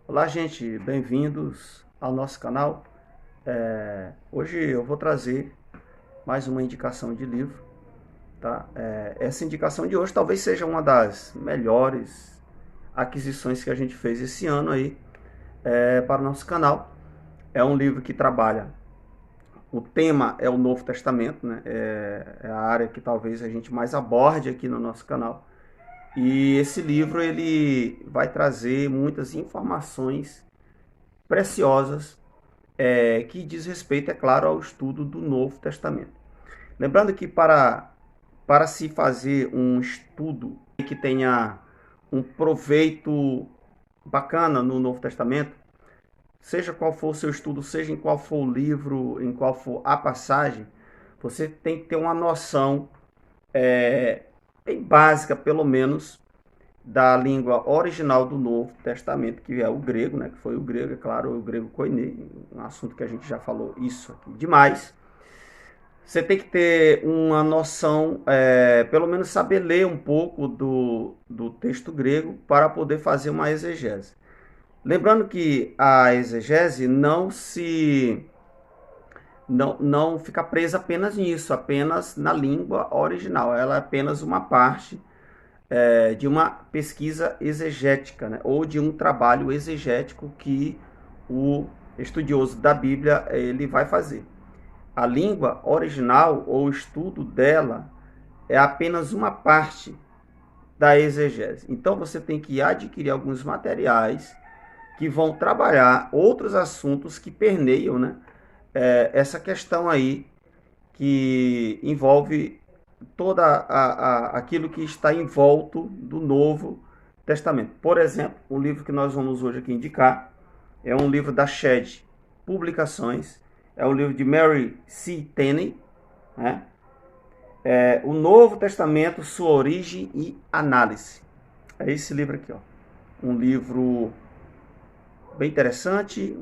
Olá, gente, bem-vindos ao nosso canal. Hoje eu vou trazer mais uma indicação de livro, tá? Essa indicação de hoje talvez seja uma das melhores aquisições que a gente fez esse ano aí para o nosso canal. É um livro que trabalha, o tema é o Novo Testamento, né? É a área que talvez a gente mais aborde aqui no nosso canal. E esse livro ele vai trazer muitas informações preciosas que diz respeito, é claro, ao estudo do Novo Testamento. Lembrando que para se fazer um estudo que tenha um proveito bacana no Novo Testamento, seja qual for o seu estudo, seja em qual for o livro, em qual for a passagem, você tem que ter uma noção bem básica, pelo menos, da língua original do Novo Testamento, que é o grego, né? Que foi o grego, é claro, o grego koiné, um assunto que a gente já falou isso aqui demais. Você tem que ter uma noção, pelo menos saber ler um pouco do texto grego para poder fazer uma exegese. Lembrando que a exegese não fica presa apenas nisso, apenas na língua original. Ela é apenas uma parte de uma pesquisa exegética, né? Ou de um trabalho exegético que o estudioso da Bíblia ele vai fazer. A língua original ou o estudo dela é apenas uma parte da exegese. Então você tem que adquirir alguns materiais que vão trabalhar outros assuntos que permeiam, né, essa questão aí que envolve aquilo que está em volta do Novo Testamento. Por exemplo, o livro que nós vamos hoje aqui indicar é um livro da Shed Publicações, é um livro de Mary C. Tenney, né? O Novo Testamento, sua origem e análise. É esse livro aqui, ó. Um livro bem interessante,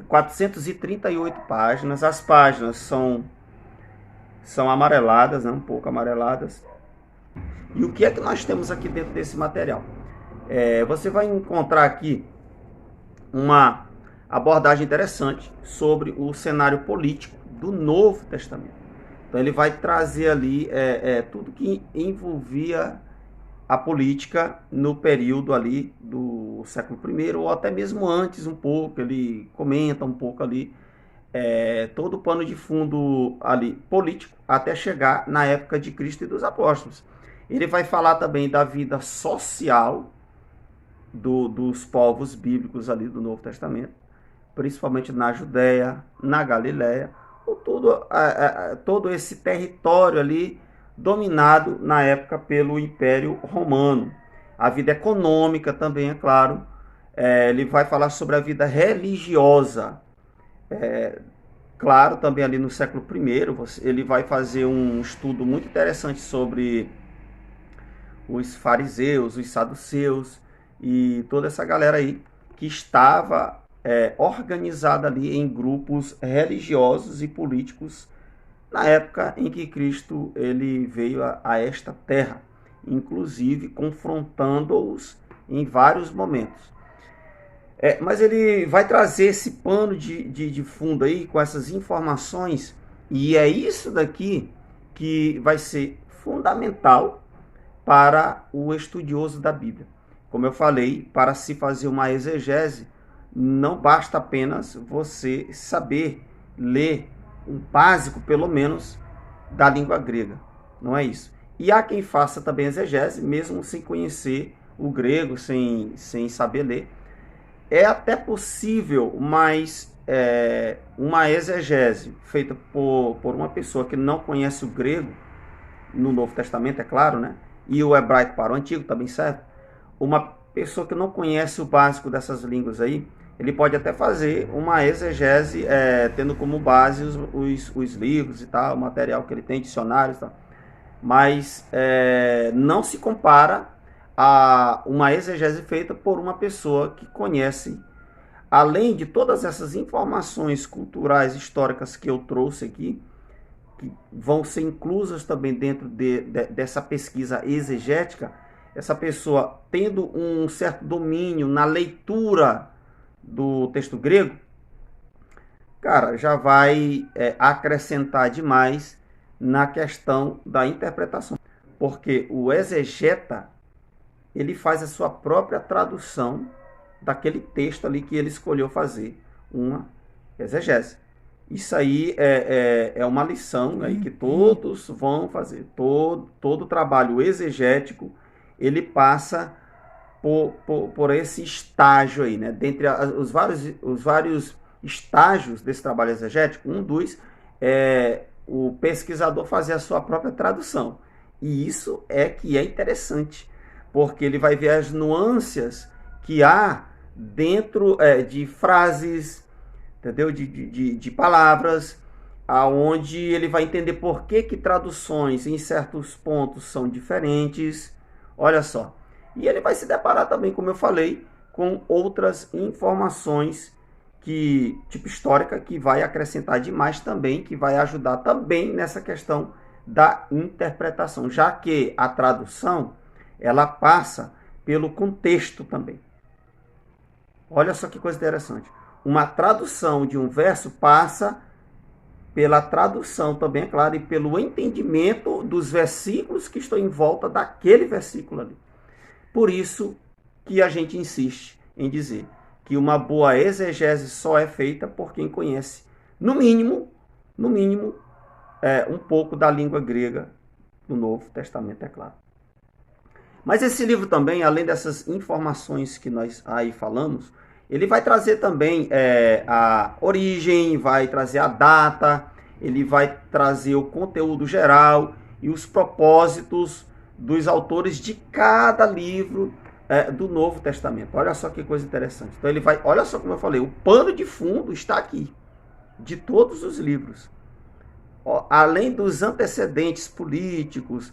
438 páginas. As páginas são amareladas, né? Um pouco amareladas. E o que é que nós temos aqui dentro desse material? Você vai encontrar aqui uma abordagem interessante sobre o cenário político do Novo Testamento. Então ele vai trazer ali tudo que envolvia a política no período ali do século I, ou até mesmo antes um pouco, ele comenta um pouco ali todo o pano de fundo ali político, até chegar na época de Cristo e dos apóstolos. Ele vai falar também da vida social dos povos bíblicos ali do Novo Testamento, principalmente na Judéia, na Galiléia, todo esse território ali dominado na época pelo Império Romano. A vida econômica também, é claro. Ele vai falar sobre a vida religiosa. Claro, também ali no século I, ele vai fazer um estudo muito interessante sobre os fariseus, os saduceus e toda essa galera aí que estava organizada ali em grupos religiosos e políticos na época em que Cristo ele veio a esta terra, inclusive confrontando-os em vários momentos. Mas ele vai trazer esse pano de fundo aí com essas informações, e é isso daqui que vai ser fundamental para o estudioso da Bíblia. Como eu falei, para se fazer uma exegese, não basta apenas você saber ler um básico, pelo menos, da língua grega. Não é isso. E há quem faça também exegese, mesmo sem conhecer o grego, sem saber ler. É até possível, mas uma exegese feita por uma pessoa que não conhece o grego, no Novo Testamento, é claro, né? E o hebraico para o Antigo também serve. Uma pessoa que não conhece o básico dessas línguas aí, ele pode até fazer uma exegese tendo como base os livros e tal, o material que ele tem, dicionários e tal. Mas não se compara a uma exegese feita por uma pessoa que conhece, além de todas essas informações culturais históricas que eu trouxe aqui, que vão ser inclusas também dentro dessa pesquisa exegética, essa pessoa tendo um certo domínio na leitura do texto grego, cara, já vai acrescentar demais na questão da interpretação. Porque o exegeta, ele faz a sua própria tradução daquele texto ali que ele escolheu fazer uma exegese. Isso aí é uma lição aí que todos vão fazer. Todo trabalho exegético, ele passa por esse estágio aí, né? Dentre os vários estágios desse trabalho exegético, um dos é o pesquisador fazer a sua própria tradução. E isso é que é interessante, porque ele vai ver as nuances que há dentro de frases, entendeu? De palavras, aonde ele vai entender por que traduções em certos pontos são diferentes. Olha só. E ele vai se deparar também, como eu falei, com outras informações tipo histórica, que vai acrescentar demais também, que vai ajudar também nessa questão da interpretação, já que a tradução, ela passa pelo contexto também. Olha só que coisa interessante. Uma tradução de um verso passa pela tradução também, é claro, e pelo entendimento dos versículos que estão em volta daquele versículo ali. Por isso que a gente insiste em dizer que uma boa exegese só é feita por quem conhece, no mínimo, um pouco da língua grega do Novo Testamento, é claro. Mas esse livro também, além dessas informações que nós aí falamos, ele vai trazer também a origem, vai trazer a data, ele vai trazer o conteúdo geral e os propósitos dos autores de cada livro do Novo Testamento. Olha só que coisa interessante. Então ele vai, olha só como eu falei, o pano de fundo está aqui, de todos os livros. Além dos antecedentes políticos,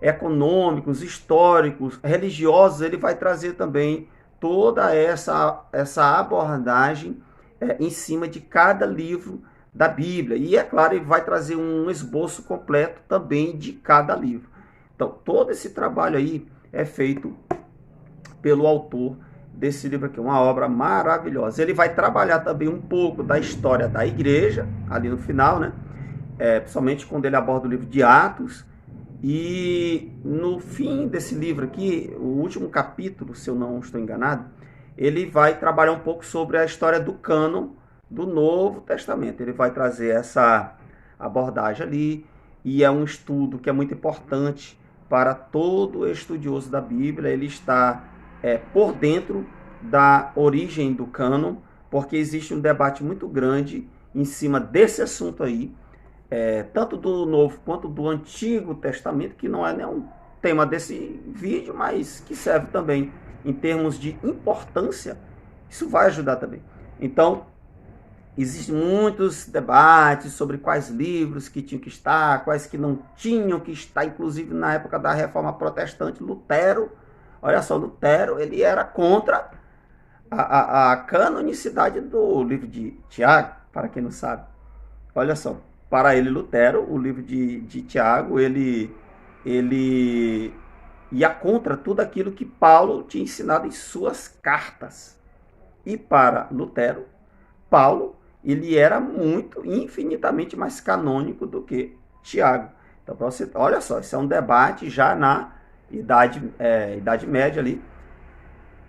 econômicos, históricos, religiosos, ele vai trazer também toda essa abordagem em cima de cada livro da Bíblia. E, é claro, ele vai trazer um esboço completo também de cada livro. Então, todo esse trabalho aí é feito pelo autor desse livro aqui, uma obra maravilhosa. Ele vai trabalhar também um pouco da história da igreja, ali no final, né? Principalmente quando ele aborda o livro de Atos. E no fim desse livro aqui, o último capítulo, se eu não estou enganado, ele vai trabalhar um pouco sobre a história do cânon do Novo Testamento. Ele vai trazer essa abordagem ali, e é um estudo que é muito importante para todo estudioso da Bíblia. Ele está por dentro da origem do cânon, porque existe um debate muito grande em cima desse assunto aí, tanto do Novo quanto do Antigo Testamento, que não é nenhum tema desse vídeo, mas que serve também em termos de importância. Isso vai ajudar também. Então, existem muitos debates sobre quais livros que tinham que estar, quais que não tinham que estar, inclusive na época da Reforma Protestante. Lutero, olha só, Lutero, ele era contra a canonicidade do livro de Tiago, para quem não sabe. Olha só, para ele, Lutero, o livro de Tiago, ele ia contra tudo aquilo que Paulo tinha ensinado em suas cartas. E para Lutero, Paulo, ele era infinitamente mais canônico do que Tiago. Então, para você, olha só, isso é um debate já na Idade Média ali,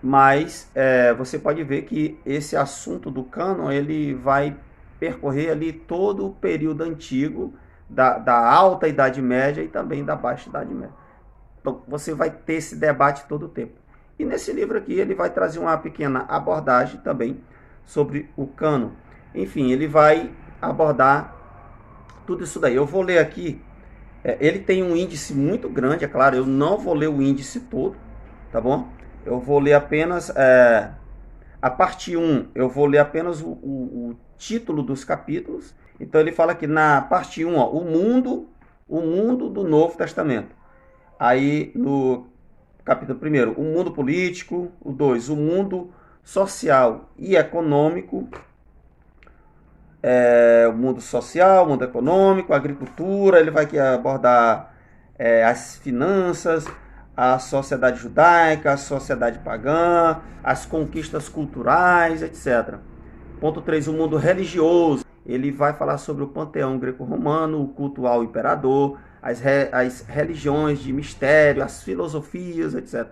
mas você pode ver que esse assunto do cânon, ele vai percorrer ali todo o período antigo, da Alta Idade Média e também da Baixa Idade Média. Então, você vai ter esse debate todo o tempo. E nesse livro aqui, ele vai trazer uma pequena abordagem também sobre o cânon. Enfim, ele vai abordar tudo isso daí. Eu vou ler aqui. Ele tem um índice muito grande, é claro. Eu não vou ler o índice todo, tá bom? Eu vou ler apenas a parte 1. Eu vou ler apenas o título dos capítulos. Então ele fala aqui na parte 1, ó, o mundo do Novo Testamento. Aí no capítulo 1, o mundo político. O 2, o mundo social e econômico. O mundo social, o mundo econômico, a agricultura. Ele vai aqui abordar as finanças, a sociedade judaica, a sociedade pagã, as conquistas culturais, etc. Ponto 3, o mundo religioso. Ele vai falar sobre o panteão greco-romano, o culto ao imperador, as religiões de mistério, as filosofias, etc.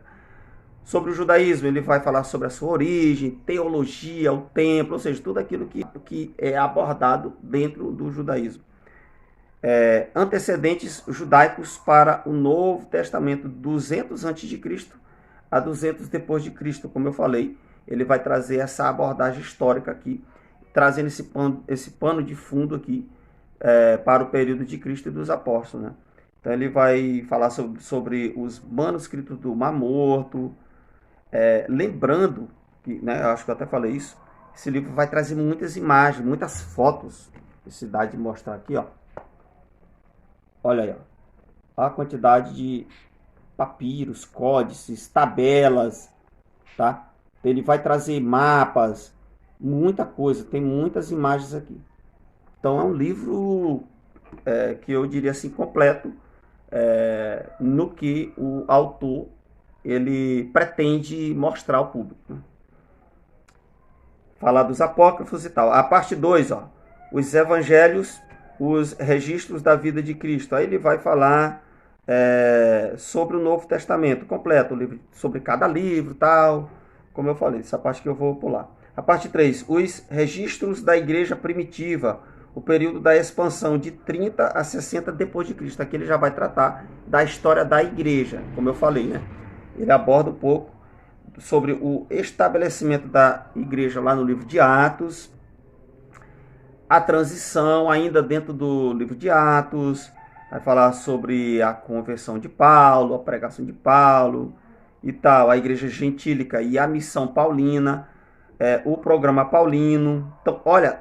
Sobre o judaísmo, ele vai falar sobre a sua origem, teologia, o templo, ou seja, tudo aquilo que é abordado dentro do judaísmo. Antecedentes judaicos para o Novo Testamento, 200 a.C. a 200 depois de Cristo, como eu falei. Ele vai trazer essa abordagem histórica aqui, trazendo esse pano de fundo aqui para o período de Cristo e dos apóstolos, né? Então ele vai falar sobre os manuscritos do Mar Morto, lembrando que, né, eu acho que eu até falei isso, esse livro vai trazer muitas imagens, muitas fotos. Necessidade de mostrar aqui, ó. Olha aí, ó, a quantidade de papiros, códices, tabelas, tá? Ele vai trazer mapas, muita coisa, tem muitas imagens aqui. Então é um livro que eu diria assim completo no que o autor ele pretende mostrar ao público, né? Falar dos apócrifos e tal. A parte 2, ó, os evangelhos, os registros da vida de Cristo. Aí ele vai falar sobre o Novo Testamento completo, sobre cada livro, tal, como eu falei, essa parte que eu vou pular. A parte 3, os registros da igreja primitiva, o período da expansão de 30 a 60 depois de Cristo. Aqui ele já vai tratar da história da igreja, como eu falei, né? Ele aborda um pouco sobre o estabelecimento da igreja lá no livro de Atos, a transição ainda dentro do livro de Atos, vai falar sobre a conversão de Paulo, a pregação de Paulo e tal, a igreja gentílica e a missão paulina, o programa paulino. Então, olha,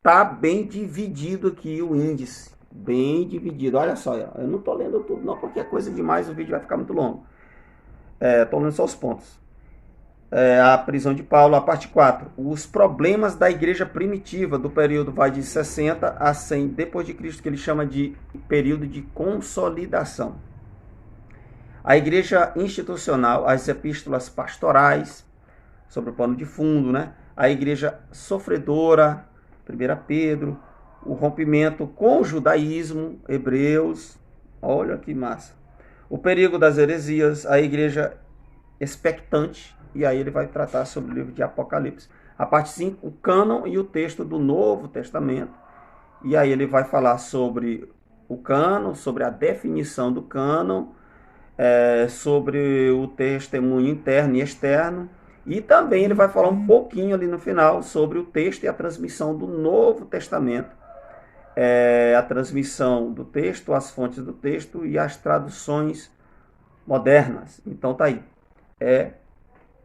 tá bem dividido aqui o índice, bem dividido. Olha só, eu não tô lendo tudo não, porque é coisa demais, o vídeo vai ficar muito longo. Tô lendo só os pontos. A prisão de Paulo, a parte 4. Os problemas da igreja primitiva, do período vai de 60 a 100 depois de Cristo, que ele chama de período de consolidação. A igreja institucional, as epístolas pastorais, sobre o pano de fundo, né? A igreja sofredora, 1 Pedro, o rompimento com o judaísmo, Hebreus, olha que massa. O perigo das heresias, a igreja expectante, e aí ele vai tratar sobre o livro de Apocalipse. A parte 5, o cânon e o texto do Novo Testamento. E aí ele vai falar sobre o cânon, sobre a definição do cânon, sobre o testemunho interno e externo. E também ele vai falar um pouquinho ali no final sobre o texto e a transmissão do Novo Testamento. A transmissão do texto, as fontes do texto e as traduções modernas. Então tá aí. É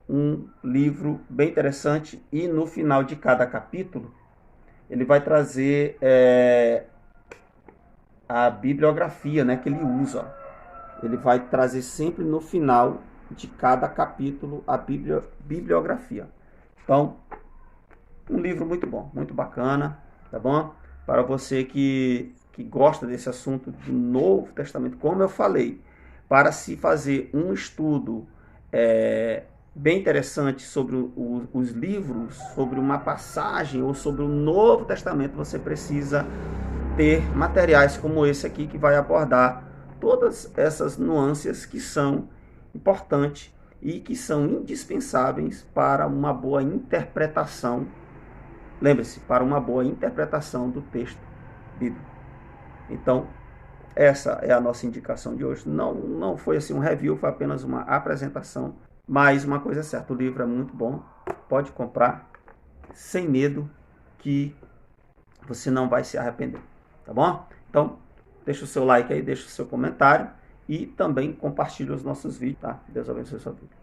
um livro bem interessante, e no final de cada capítulo ele vai trazer a bibliografia, né, que ele usa. Ele vai trazer sempre no final de cada capítulo a bibliografia. Então, um livro muito bom, muito bacana, tá bom? Para você que gosta desse assunto do Novo Testamento, como eu falei, para se fazer um estudo bem interessante sobre os livros, sobre uma passagem ou sobre o Novo Testamento, você precisa ter materiais como esse aqui, que vai abordar todas essas nuances que são importantes e que são indispensáveis para uma boa interpretação. Lembre-se, para uma boa interpretação do texto bíblico. Então, essa é a nossa indicação de hoje. Não foi assim um review, foi apenas uma apresentação. Mas uma coisa é certa, o livro é muito bom. Pode comprar sem medo, que você não vai se arrepender. Tá bom? Então, deixa o seu like aí, deixa o seu comentário e também compartilhe os nossos vídeos, tá? Deus abençoe a sua vida.